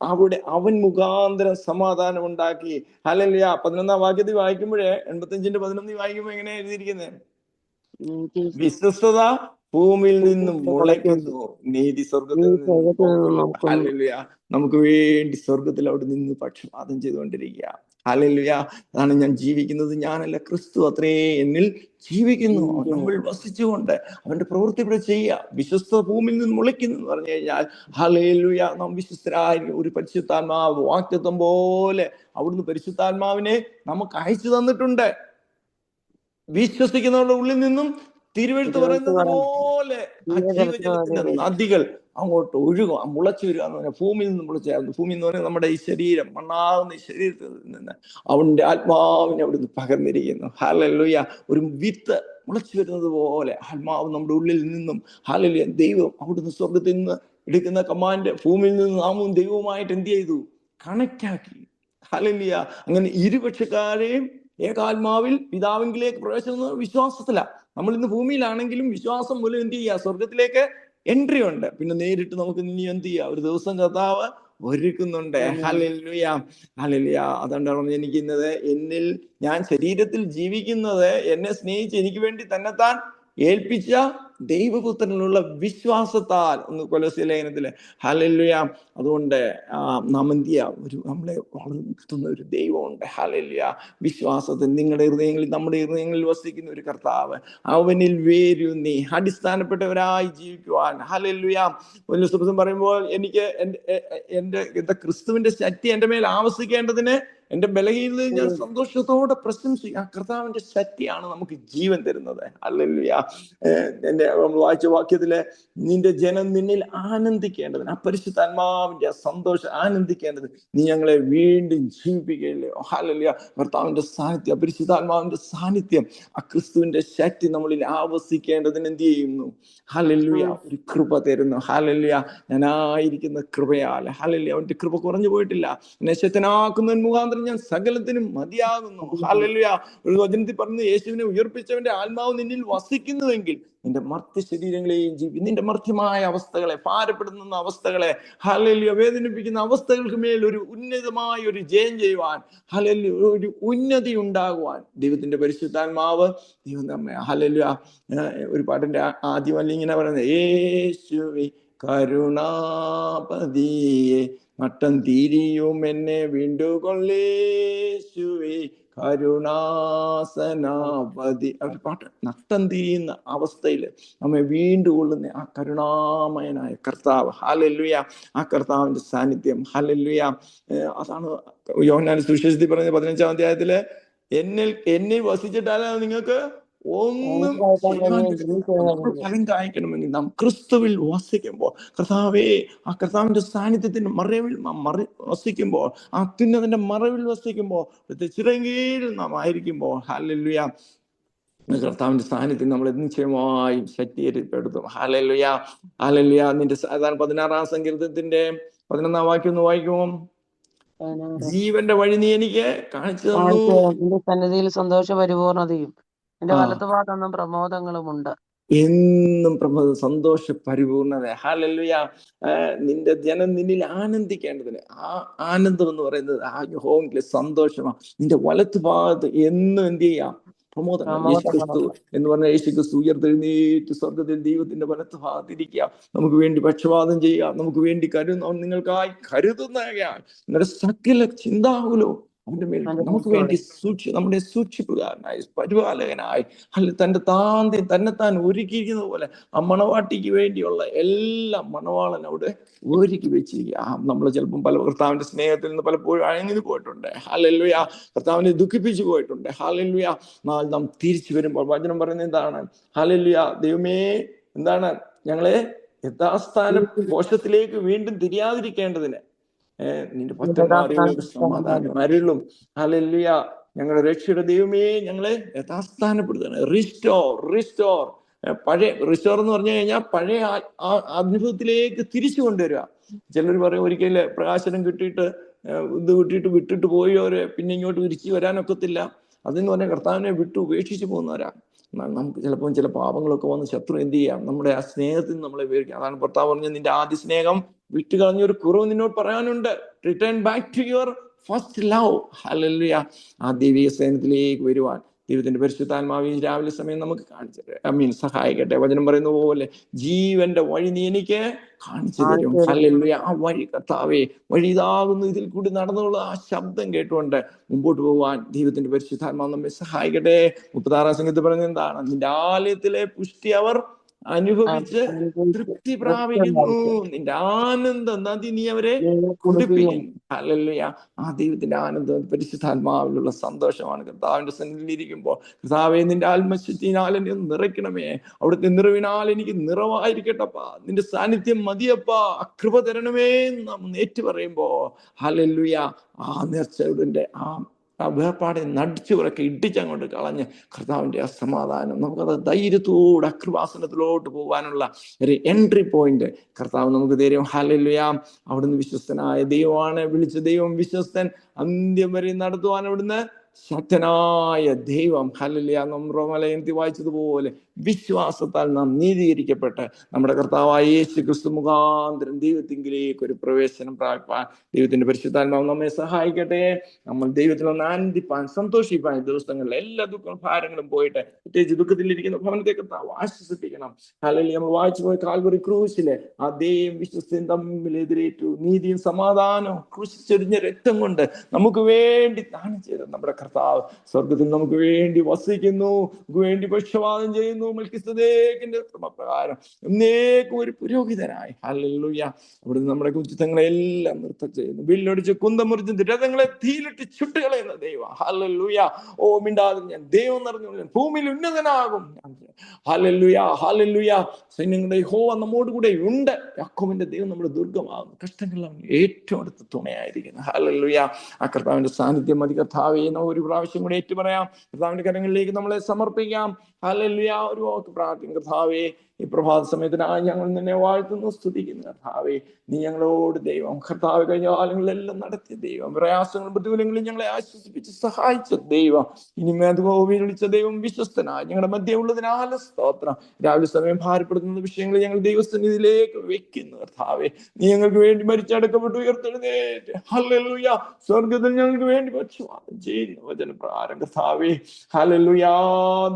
അവിടെ അവൻ മുഖാന്തരം സമാധാനം ഉണ്ടാക്കി. ഹല്ലേലൂയ. 11-ാം വാക്യത്തിൽ വായിക്കുമ്പോഴേ 85-11 വായിക്കുമ്പോൾ എങ്ങനെ എഴുതിയിരിക്കുന്നത്? വിശ്വസ്തത ഭൂമിയിൽ നിന്നും മുളയ്ക്കുന്നു, നീതി സ്വർഗത്തിൽ നിന്നും. ഹല്ലേലൂയ. നമുക്ക് വേണ്ടി സ്വർഗത്തിൽ അവിടെ നിന്ന് പക്ഷപാതം ചെയ്തുകൊണ്ടിരിക്കുക. ഹല്ലേലൂയ. അതാണ് ഞാൻ ജീവിക്കുന്നത് ഞാനല്ല, ക്രിസ്തു അത്രേ എന്നിൽ ജീവിക്കുന്നു. നമ്മൾ വസിച്ചുകൊണ്ട് അവന്റെ പ്രവൃത്തി ഇവിടെ ചെയ്യുക. വിശ്വസ്ത ഭൂമിയിൽ നിന്ന് മുളയ്ക്കുന്നു എന്ന് പറഞ്ഞു കഴിഞ്ഞാൽ ഹല്ലേലൂയ, നാം വിശ്വസ്തരായി ഒരു പരിശുദ്ധാത്മാവ് വാക്തത്വം പോലെ അവിടുന്ന് പരിശുദ്ധാത്മാവിനെ നമുക്ക് അയച്ചു തന്നിട്ടുണ്ട്. വിശ്വസിക്കുന്നവരുടെ ഉള്ളിൽ നിന്നും തിരുവെഴുത്ത് പറയുന്നത് പോലെ ആ ജീവജലത്തിന്റെ നദികൾ അങ്ങോട്ട് ഒഴുകും. മുളച്ചു വരിക എന്ന് പറഞ്ഞാൽ ഭൂമിയിൽ നിന്ന് മുളച്ചായിരുന്നു. ഭൂമി എന്ന് പറഞ്ഞാൽ നമ്മുടെ ഈ ശരീരം, മണ്ണാകുന്ന ഈ ശരീരത്തിൽ നിന്ന് അവന്റെ ആത്മാവിനെ അവിടുന്ന് പകർന്നിരിക്കുന്നു. ഹല്ലേലൂയ. ഒരു വിത്ത് മുളച്ചു വരുന്നത് പോലെ ആത്മാവ് നമ്മുടെ ഉള്ളിൽ നിന്നും ഹല്ലേലൂയ ദൈവം അവിടുന്ന് സ്വർഗത്തിൽ നിന്ന് എടുക്കുന്ന കമാൻഡ് ഭൂമിയിൽ നിന്ന് നാമും ദൈവവുമായിട്ട് എന്ത് ചെയ്തു? കണക്റ്റാക്കി. ഹല്ലേലൂയ. അങ്ങനെ ഇരുപക്ഷക്കാരെയും ഏകാത്മാവിൽ പിതാവിങ്കിലേക്ക് പ്രവേശനം വിശ്വാസത്തില. നമ്മൾ ഇന്ന് ഭൂമിയിലാണെങ്കിലും വിശ്വാസം മൂലം എന്ത് ചെയ്യുക? സ്വർഗത്തിലേക്ക് എൻട്രി ഉണ്ട്. പിന്നെ നേരിട്ട് നമുക്ക് ഇനി എന്ത് ചെയ്യുക? ഒരു ദിവസം കർത്താവ് ഒരുക്കുന്നുണ്ട്. ഹല്ലേലൂയ. ഹല്ലേലൂയ. അതുകൊണ്ടാണ് പറഞ്ഞിരിക്കുന്നത്, എന്നിൽ ഞാൻ ശരീരത്തിൽ ജീവിക്കുന്നത് എന്നെ സ്നേഹിച്ച് എനിക്ക് വേണ്ടി തന്നെത്താൻ ഏൽപ്പിച്ച ദൈവപുത്രനിലുള്ള വിശ്വാസത്താൽ. ഒന്ന് കൊലോസ്യ ലേഖനത്തില്. ഹല്ലേലൂയ. അതുകൊണ്ട് നാം എന്ത് ചെയ്യുക? നമ്മളെ വളർത്തുന്ന ഒരു ദൈവമുണ്ട്. ഹല്ലേലൂയ. വിശ്വാസത്തിൽ നിങ്ങളുടെ ഹൃദയങ്ങളിൽ, നമ്മുടെ ഹൃദയങ്ങളിൽ വസിക്കുന്ന ഒരു കർത്താവ്, അവനിൽ വേരൂന്നി അടിസ്ഥാനപ്പെട്ടവരായി ജീവിക്കുവാൻ. ഹല്ലേലൂയ. പൗലോസ് പറയുമ്പോൾ എനിക്ക് എന്റെ ക്രിസ്തുവിന്റെ ശക്തി എന്റെ മേൽ ആവസിക്കേണ്ടതിന് എന്റെ ബലഹീനതയിൽ ഞാൻ സന്തോഷത്തോടെ പ്രശംസിക്കും. ആ കർത്താവിന്റെ ശക്തിയാണ് നമുക്ക് ജീവൻ തരുന്നത്. ഹല്ലേലൂയ. എന്റെ വായിച്ച വാക്യത്തില്, നിന്റെ ജനം നിന്നിൽ ആനന്ദിക്കേണ്ടതിന്, ആ പരിശുദ്ധാത്മാവിന്റെ ആ സന്തോഷം ആനന്ദിക്കേണ്ടതിന് നീ ഞങ്ങളെ വീണ്ടും ജീവിപ്പിക്കുകയല്ലേ. ഹല്ലേലൂയ. കർത്താവിന്റെ സാന്നിധ്യം, പരിശുദ്ധാത്മാവിന്റെ സാന്നിധ്യം, ആ ക്രിസ്തുവിന്റെ ശക്തി നമ്മളിൽ ആവസിക്കേണ്ടതിന് എന്ത് ചെയ്യുന്നു? ഹല്ലേലൂയ. ഒരു കൃപ തരുന്നു. ഹല്ലേലൂയ. ഞാനായിരിക്കുന്ന കൃപയാൽ. ഹല്ലേലൂയ. അവന്റെ കൃപ കുറഞ്ഞു പോയിട്ടില്ല. എന്നെ ശക്തനാക്കുന്നതിന് മുഖാന്തരം ഞാൻ സകലത്തിനും മതിയാകുന്നു. ഹല്ലേലൂയ. ഒരു വചനത്തിൽ പറഞ്ഞു, യേശുവിനെ ഉയർപ്പിച്ചവന്റെ ആത്മാവ് നിന്നിൽ വസിക്കുന്നുവെങ്കിൽ നിന്റെ മർത്യ ശരീരങ്ങളെയും നിന്റെ മർത്യമായ അവസ്ഥകളെ, ഭാരപ്പെടുന്ന അവസ്ഥകളെ, ഹല്ലേലൂയ, വേദനിപ്പിക്കുന്ന അവസ്ഥകൾക്ക് മേൽ ഒരു ഉന്നതമായ ഒരു ജയം ചെയ്യുവാൻ, ഹല്ലേലൂയ, ഒരു ഉന്നതി ഉണ്ടാകുവാൻ ദൈവത്തിന്റെ പരിശുദ്ധാത്മാവ് ദൈവം നമ്മെ. ഹല്ലേലൂയ. ഒരു പാട്ടിന്റെ ആദ്യം അല്ല ഇങ്ങനെ പറയുന്നത്, യേശുവേ കരുണാപതിയെ നട്ടം തിരിയും എന്നെ വീണ്ടുകൊള്ളേശുവേ കരുണാസനാപതി. ഒരു പാട്ട്. നട്ടം തിരിയുന്ന അവസ്ഥയിൽ നമ്മെ വീണ്ടും കൊള്ളുന്ന ആ കരുണാമയനായ കർത്താവ്. ഹല്ലേലൂയ. ആ കർത്താവിന്റെ സാന്നിധ്യം. ഹല്ലേലൂയ. അതാണ് യോഹന്നാന്റെ സുവിശേഷത്തിൽ പറഞ്ഞ 15-ാം അധ്യായത്തില്, എന്നിൽ വസിച്ചിട്ടാണ് നിങ്ങൾക്ക് ഒന്നും ഫലം കായ്ക്കണമെങ്കിൽ നാം ക്രിസ്തുവിൽ വസിക്കുമ്പോൾ, കർത്താവേ, ആ കർത്താവിന്റെ സാന്നിധ്യത്തിന്റെ മറവിൽ വസിക്കുമ്പോൾ, ആ അത്യുന്നതന്റെ മറവിൽ വസിക്കുമ്പോൾ, ചിറങ്കീഴിൽ നാം ആയിരിക്കുമ്പോൾ, ഹല്ലേലൂയ, കർത്താവിന്റെ സാന്നിധ്യം നമ്മളെ നിശ്ചയമായും ശക്തിപ്പെടുത്തും. Hallelujah, hallelujah. നിന്റെ സാധാരണ 16-ാം സങ്കീർത്തനത്തിന്റെ 11-ാം വാക്യം ഒന്ന് വായിക്കുമോ? ജീവന്റെ വഴി നീ എനിക്ക് കാണിച്ചു തന്നു. നിന്റെ സന്നിധിയിൽ സന്തോഷ പരിപൂർണതയും എന്റെ വലത്തുഭാഗത്തൊന്നും പ്രമോദങ്ങളുമുണ്ട്. എന്നും സന്തോഷ പരിപൂർണത. ഹല്ലേലൂയ. നിന്റെ ജനം നിന്നിൽ ആനന്ദിക്കേണ്ടതിന്, ആ ആനന്ദം എന്ന് പറയുന്നത് ആ യഹോവയിലെ സന്തോഷമാണ്. നിന്റെ വലത്ത് ഭാഗത്ത് എന്നും എന്ത് ചെയ്യാം? പ്രമോദങ്ങൾ. യേശുക്രിസ്തു എന്ന് പറഞ്ഞ യേശുക്രിസ്തു ഉയർത്തെഴുന്നേറ്റ് സ്വർഗത്തിൽ ദൈവത്തിന്റെ വലത്ത് ഭാഗത്തിരിക്കുക, നമുക്ക് വേണ്ടി പക്ഷപാതം ചെയ്യുക, നമുക്ക് വേണ്ടി നിങ്ങൾക്കായി കരുതുന്നയാൾ, നിങ്ങളുടെ സകല ചിന്താകുലവും അവന്റെ മേൽ നമുക്ക് വേണ്ടി നമ്മുടെ സൂക്ഷിപ്പുകാരനായി പരിപാലകനായി തന്നെത്താൻ ഒരുക്കിയിരിക്കുന്നത് പോലെ ആ മണവാട്ടിക്ക് വേണ്ടിയുള്ള എല്ലാ മണവാളൻ അവിടെ ഒരുക്കി വെച്ചിരിക്കുക. നമ്മൾ ചിലപ്പം കർത്താവിന്റെ സ്നേഹത്തിൽ നിന്ന് പലപ്പോഴും അഴങ്ങി പോയിട്ടുണ്ട്. ഹല്ലേലൂയ. കർത്താവിനെ ദുഃഖിപ്പിച്ചു പോയിട്ടുണ്ട്. ഹല്ലേലൂയ. നാം തിരിച്ചു വരുമ്പോൾ വചനം പറയുന്നത് എന്താണ്? ഹല്ലേലൂയ. ദൈവമേ, എന്താണ്? ഞങ്ങളെ യഥാസ്ഥാന കോശത്തിലേക്ക് വീണ്ടും തിരിയാതിരിക്കേണ്ടതിന് നിന്റെ ഭക്തന്മാരുടെ സമാധാനം അരുളും. ഹല്ലേലൂയ. ഞങ്ങളുടെ രക്ഷയുടെ ദൈവമേ, ഞങ്ങളെ യഥാസ്ഥാനപ്പെടുത്തണം. റിസ്റ്റോർ. പഴയ റിസ്റ്റോർ എന്ന് പറഞ്ഞു കഴിഞ്ഞാൽ പഴയ അനുഭവത്തിലേക്ക് തിരിച്ചു കൊണ്ടുവരിക. ചിലർ പറയും ഒരിക്കലും പ്രകാശനം കിട്ടിയിട്ട് വിട്ടിട്ട് പോയവര് പിന്നെ ഇങ്ങോട്ട് തിരിച്ചു വരാനൊക്കത്തില്ല. അതെന്ന് പറഞ്ഞാൽ കർത്താവിനെ വിട്ടു ഉപേക്ഷിച്ച് പോകുന്നവരാ. നമുക്ക് ചിലപ്പോൾ ചില പാപങ്ങളൊക്കെ വന്ന് ശത്രു എന്ത് ചെയ്യാം? നമ്മുടെ ആ സ്നേഹത്തിൽ നമ്മളെ ഉപയോഗിക്കാം. അതാണ് ഭർത്താവ് പറഞ്ഞത്, നിന്റെ ആദ്യ സ്നേഹം വിട്ടുകളഞ്ഞൊരു കുറവ് നിന്നോട് പറയാനുണ്ട്. Return back to your first love. Hallelujah. ആ ദൈവിക സ്നേഹത്തിലേക്ക് വരുവാൻ ദൈവത്തിന്റെ പരിശുദ്ധാത്മാവ് രാവിലെ സമയം നമുക്ക് സഹായിക്കട്ടെ. വചനം പറയുന്ന പോലെ ജീവന്റെ വഴി നീ എനിക്ക് കാണിച്ചു തരും. ഹല്ലേലൂയ. ആ വഴി കർത്താവേ, വഴി ഇതാകുന്നു, ഇതിൽ കൂടി നടന്നുള്ള ആ ശബ്ദം കേട്ടുകൊണ്ട് മുമ്പോട്ട് പോകാൻ ദൈവത്തിന്റെ പരിശുദ്ധാത്മാവ് നമ്മെ സഹായിക്കട്ടെ. 36-ാം സങ്കീർത്തനത്തിൽ പറയുന്നത് എന്താണ്? നിന്റെ ആലയത്തിലെ പുഷ്ടി അവർ അനുഭവിച്ച് തൃപ്തി പ്രാപിക്കുന്നു. നിന്റെ ആനന്ദ നദി നീ അവരെ കുടിപ്പിക്കുന്നു. ഹല്ലേലൂയ. ആ ദൈവത്തിന്റെ ആനന്ദം പരിശുദ്ധാത്മാവിലുള്ള സന്തോഷമാണ്. കർത്താവിന്റെ സന്നിധിയിൽ ഇരിക്കുമ്പോൾ കർത്താവേ, നിന്റെ ആത്മശക്തിനാൽ എന്നെ നിറയ്ക്കണമേ. അവിടുത്തെ നിറവിനാൽ എനിക്ക് നിറവായിരിക്കട്ടപ്പാ. നിന്റെ സാന്നിധ്യം മതിയപ്പാ. കൃപ തരണമേ എന്ന് നാം ഏറ്റു പറയുമ്പോ ഹല്ലേലൂയ, ആ നേർച്ചയുടെ ആ വേർപാടെ നടിച്ചുകളൊക്കെ ഇടിച്ചങ്ങോട്ട് കളഞ്ഞ് കർത്താവിന്റെ ആ സമാധാനം നമുക്കത് ധൈര്യത്തോടെ അകൃപാസനത്തിലോട്ട് പോകാനുള്ള ഒരു എൻട്രി പോയിന്റ് കർത്താവ് നമുക്ക് തരും. ഹല്ലേലൂയ. അവിടുന്ന് വിശ്വസ്തനായ ദൈവമാണ്. വിളിച്ച ദൈവം വിശ്വസ്തൻ. അന്ത്യം വരെ നടത്തുവാൻ അവിടുന്ന് ശക്തനായ ദൈവം. ഹല്ലേലൂയ. നാം റോമാലേഖനത്തിൽ വായിച്ചതുപോലെ വിശ്വാസത്താൽ നാം നീതീകരിക്കപ്പെട്ട് നമ്മുടെ കർത്താവായ യേശു ക്രിസ്തു മുഖാന്തരം ദൈവത്തിങ്കിലേക്ക് ഒരു പ്രവേശനം പ്രാപിപ്പാൻ ദൈവത്തിന്റെ പരിശുദ്ധാത്മാവ് നമ്മെ സഹായിക്കട്ടെ. നമ്മൾ ദൈവത്തിൽ ഒന്ന് ആനന്ദിപ്പാൻ, സന്തോഷിപ്പാൻ ദിവസങ്ങളിൽ എല്ലാ ഭാരങ്ങളും പോയിട്ട് പ്രത്യേകിച്ച് ദുഃഖത്തിലിരിക്കുന്ന ഭവനത്തെ കർത്താവ് ആശ്വസിപ്പിക്കണം. ഹല്ലേലൂയ. നമ്മൾ വായിച്ചു പോയ കാൽവറി ക്രൂശിലെ ആ ദൈവം വിശ്വസ്തയും തമ്മിൽ എതിരേറ്റു നീതിയും സമാധാനവും ക്രൂശിച്ചൊരിഞ്ഞ രക്തം കൊണ്ട് നമുക്ക് വേണ്ടി ദാനം ചെയ്ത നമ്മുടെ കർത്താവ് സ്വർഗത്തിൽ നമുക്ക് വേണ്ടി വസിക്കുന്നു, നമുക്ക് വേണ്ടി പക്ഷപാതം ചെയ്യുന്നു. മെൽക്കിസദേക്കിന്റെ ക്രമപ്രകാരം എന്നേക്കും ഒരു പുരോഹിതനായി. ഹല്ലേലൂയ. അവിടുന്ന് നമ്മുടെ കുറ്റങ്ങളെല്ലാം നൃത്തം ചെയ്യുന്നു. വില്ലൊടിച്ച് കുന്തം മുറിച്ച് രഥങ്ങളെ തീയിലിട്ട് ചുട്ടുകളയുന്ന ദൈവം. ഹല്ലേലൂയ. ഓ മിണ്ടാതെ ഞാൻ ദൈവം നിറഞ്ഞു ഭൂമിയിൽ ഉന്നതനാകും. ഹല്ലേലൂയ. ഹല്ലേലൂയ. സൈന്യങ്ങളുടെ യഹോവ നമ്മോട് കൂടെ ഉണ്ട്. യാക്കോബിന്റെ ദൈവം നമ്മുടെ ദുർഗമാകുന്നു. കഷ്ടങ്ങളിൽ അവൻ ഏറ്റവും അടുത്ത തുണയായിരിക്കുന്നു. ഹല്ലേലൂയ. ആ കർത്താവിന്റെ സാന്നിധ്യം മതി കർത്താവേ. ഒരു പ്രാവശ്യം കൂടെ ഏറ്റു പറയാം. കർത്താവിന്റെ കരങ്ങളിലേക്ക് നമ്മളെ സമർപ്പിക്കാം. ഹല്ലേലൂയ. ഒരു വാക്ക് പ്രാർത്ഥിക്കും. കർത്താവേ, ഈ പ്രഭാത സമയത്തിനായി ഞങ്ങൾ നിന്നെ വാഴ്ത്തുന്നു, സ്തുതിക്കുന്നു. കർത്താവേ, നീ ഞങ്ങളോട് ദൈവം. കർത്താവ് കഴിഞ്ഞ കാലങ്ങളിലെല്ലാം നടത്തിയ ദൈവം, പ്രയാസങ്ങളും പ്രതികൂലങ്ങളും ഞങ്ങളെ ആശ്വസിപ്പിച്ച് സഹായിച്ച ദൈവം, ഇനി വിളിച്ച ദൈവം വിശ്വസ്തനായി ഞങ്ങളുടെ മധ്യ ഉള്ളതിനാല സ്തോത്രം. രാവിലെ സമയം ഭാരപ്പെടുന്ന വിഷയങ്ങൾ ഞങ്ങൾ ദൈവസന്നിധിയിലേക്ക് വെക്കുന്നു. കർത്താവേ, നീ ഞങ്ങൾക്ക് വേണ്ടി മരിച്ചടക്കപ്പെട്ട് ഉയർത്തെഴുന്നേറ്റ് ഹല്ലേലൂയ സ്വർഗത്തിൽ ഞങ്ങൾക്ക് വേണ്ടി പക്ഷപാതം ചെയ്യുന്ന വചനപ്രകാരം കർത്താവേ ഹല്ലേലൂയ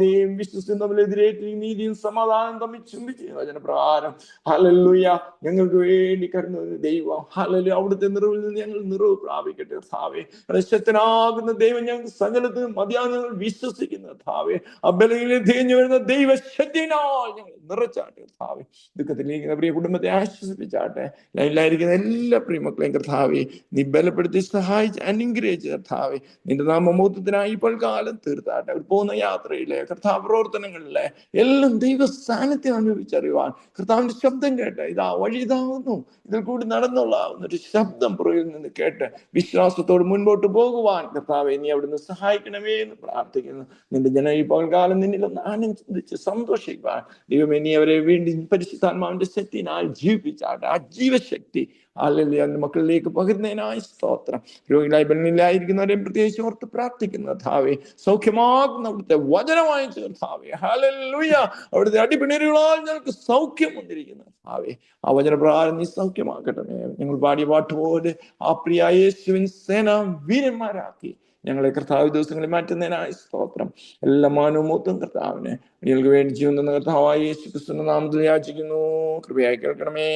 ദൈവം വിശ്വസ്തയും തമ്മിലെതിരേറ്റ് നീതിയും സമാധാനം തമ്മിൽ ചുംബിച്ച് വചനപ്രകാരം ഹല്ലേലൂയ ഞങ്ങൾക്ക് വേണ്ടി കരുതുന്ന ദൈവം. ഹല്ലേലൂയ. അവിടുത്തെ നിറവിൽ നിന്ന് ഞങ്ങൾ നിറവ് പ്രാപിക്കട്ടെ കർത്താവേ. ശക്തനാകുന്ന ദൈവം ഞങ്ങൾക്ക് സകലത്തിന് മതിയാകും ഞങ്ങൾ വിശ്വസിക്കുന്ന കർത്താവേ. അബലയിൽ തേഞ്ഞു വരുന്ന ദൈവശക്തിനാൽ ഞങ്ങൾ നിറച്ചാട്ടെ കർത്താവേ. ദുഃഖത്തിലിരിക്കുന്ന പ്രിയ കുടുംബത്തെ ആശ്വസിപ്പിച്ചാട്ടെ. ലൈവിലായിരിക്കുന്ന എല്ലാ പ്രിയ മക്കളെയും കർത്താവേ നീ ബലപ്പെടുത്തി സഹായിച്ച് അനുഗ്രഹിച്ച് കർത്താവേ. നിന്റെ നാമമഹത്വത്തിനായി ഇപ്പോൾ കാലം തീർത്താട്ടെ. അവർ പോകുന്ന യാത്രയിലെ കർത്താവ് പ്രവർത്തനങ്ങളിലെ എല്ലാം ദൈവ സാന്നിധ്യം അനുഭവിച്ചറിയുവാൻ കർത്താവിന്റെ ശബ്ദം കേട്ട് ഇതാ വഴി ഇതാവുന്നു, ഇതിൽ കൂടി നടന്നുള്ളാവുന്ന ഒരു ശബ്ദം പുറകിൽ നിന്ന് കേട്ട് വിശ്വാസത്തോട് മുൻപോട്ട് പോകുവാൻ കർത്താവെ നീ അവിടുന്ന് സഹായിക്കണമേ എന്ന് പ്രാർത്ഥിക്കുന്നു. നിന്റെ ജനം ഈ പകൽക്കാലം നിന്നിലൊന്ന് ആനന്ദിച്ച് സന്തോഷിക്കുവാൻ ദൈവമേ നീ അവരെ വീണ്ടും പരിശുദ്ധാത്മാവിന്റെ ശക്തിനാൽ ജീവിപ്പിച്ചാട്ടെ. ആ ജീവശക്തി ഹല്ലേലൂയ മക്കളിലേക്ക് പകരുന്നതിനായി സ്തോത്രം. രോഗികളായി ബലനിലായിരിക്കുന്നവരെയും പ്രത്യേകിച്ച് ഓർത്ത് പ്രാർത്ഥിക്കുന്ന കർത്താവേ, സൗഖ്യമാകുന്ന അവിടുത്തെ വചനമായി കർത്താവേ, ഹല്ലേലൂയ അവിടുത്തെ അടിപിണരുകളാൽ ഞങ്ങൾക്ക് സൗഖ്യം വന്നിരിക്കുന്ന കർത്താവേ, ആ വചനപ്രകാരം നീ സൗഖ്യമാക്കട്ടെ. ഞങ്ങൾ പാടിയ പാട്ടുപോലെ ആ പ്രിയ യേശുവിൻ സേന വീരന്മാരാക്കി ഞങ്ങളെ കർത്താവ് ദിവസങ്ങളിൽ മാറ്റുന്നതിനായി സ്തോത്രം. എല്ലാ മാനവും മൂത്തും കർത്താവിനെ നിങ്ങൾക്ക് വേണ്ടി ജീവൻ തന്ന കർത്താവായ യേശു ക്രിസ്തുവിന്റെ നാമത്തിൽ യാചിക്കുന്നു. കൃപയായി കേൾക്കണമേ.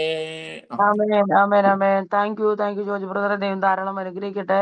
ആമേൻ ആമേൻ ആമേൻ. താങ്ക് യു ജോർജ് ബ്രദറെ. ദൈവം ധാരാളം അനുഗ്രഹിക്കട്ടെ.